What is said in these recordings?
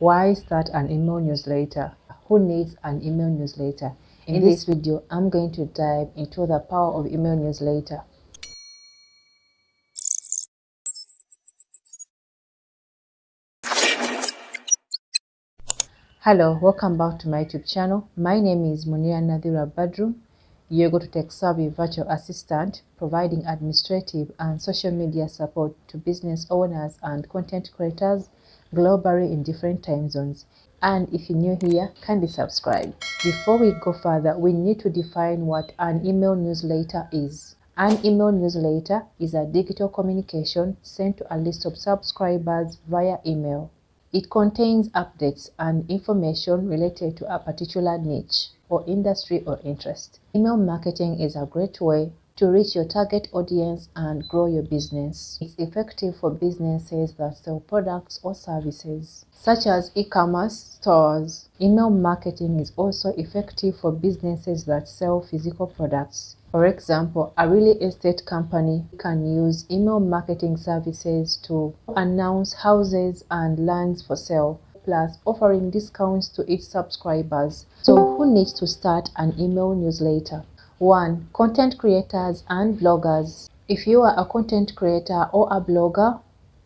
Why start an email newsletter? Who needs an email newsletter? In this video, I'm going to dive into the power of email newsletter. Hello, welcome back to my YouTube channel. My name is Munira Nadhira Badru. You're going to Tech Savvy Virtual Assistant, providing administrative and social media support to business owners and content creators globally in different time zones. And if you're new here, kindly subscribe. Before we go further, we need to define what an email newsletter is. An email newsletter is a digital communication sent to a list of subscribers via email. It contains updates and information related to a particular niche or industry or interest. Email marketing is a great way to reach your target audience and grow your business. It's effective for businesses that sell products or services, such as e-commerce stores. Email marketing is also effective for businesses that sell physical products. For example, a real estate company can use email marketing services to announce houses and lands for sale, plus offering discounts to its subscribers. So who needs to start an email newsletter? 1. Content creators and bloggers. If you are a content creator or a blogger,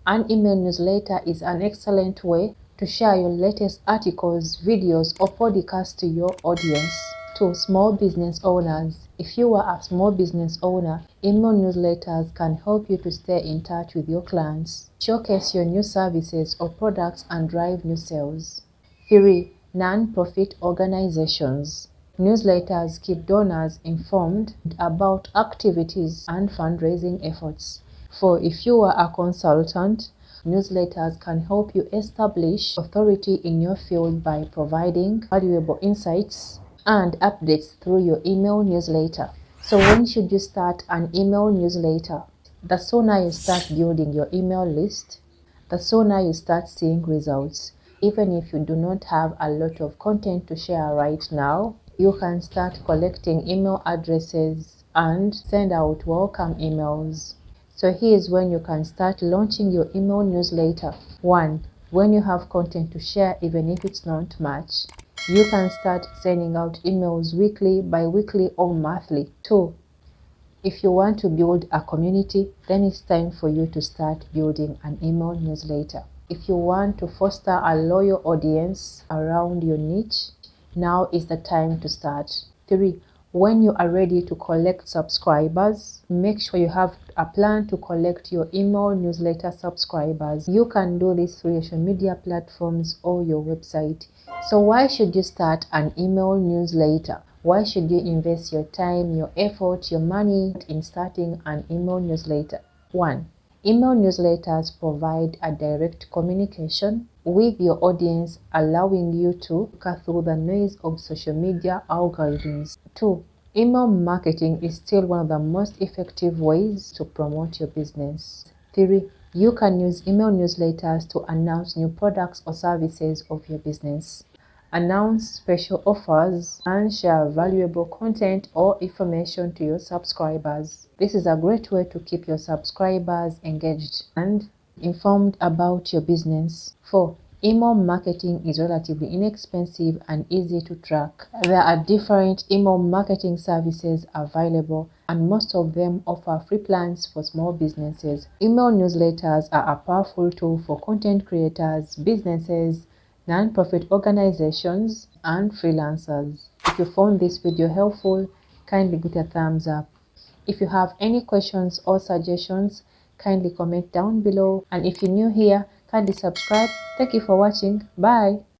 an email newsletter is an excellent way to share your latest articles, videos, or podcasts to your audience. 2. Small business owners. If you are a small business owner, email newsletters can help you to stay in touch with your clients, showcase your new services or products, and drive new sales. 3. Non-profit organizations. Newsletters keep donors informed about activities and fundraising efforts. 4. If you are a consultant, newsletters can help you establish authority in your field by providing valuable insights and updates through your email newsletter. So when should you start an email newsletter? The sooner you start building your email list, the sooner you start seeing results. Even if you do not have a lot of content to share right now, you can start collecting email addresses and send out welcome emails. So here's when you can start launching your email newsletter. 1. When you have content to share, even if it's not much, you can start sending out emails weekly, bi-weekly, or monthly. 2. If you want to build a community, then it's time for you to start building an email newsletter. If you want to foster a loyal audience around your niche, now is the time to start. 3. When you are ready to collect subscribers, make sure you have a plan to collect your email newsletter subscribers. You can do this through your social media platforms or your website. So why should you start an email newsletter? Why should you invest your time, your effort, your money in starting an email newsletter? 1. Email newsletters provide a direct communication with your audience, allowing you to cut through the noise of social media algorithms. 2. Email marketing is still one of the most effective ways to promote your business. 3. You can use email newsletters to announce new products or services of your business, announce special offers, and share valuable content or information to your subscribers. This is a great way to keep your subscribers engaged and informed about your business. 4. Email marketing is relatively inexpensive and easy to track. There are different email marketing services available, and most of them offer free plans for small businesses. Email newsletters are a powerful tool for content creators, businesses, non-profit organizations, and freelancers. If you found this video helpful, kindly give it a thumbs up. If you have any questions or suggestions, kindly comment down below. And if you're new here, kindly subscribe. Thank you for watching. Bye.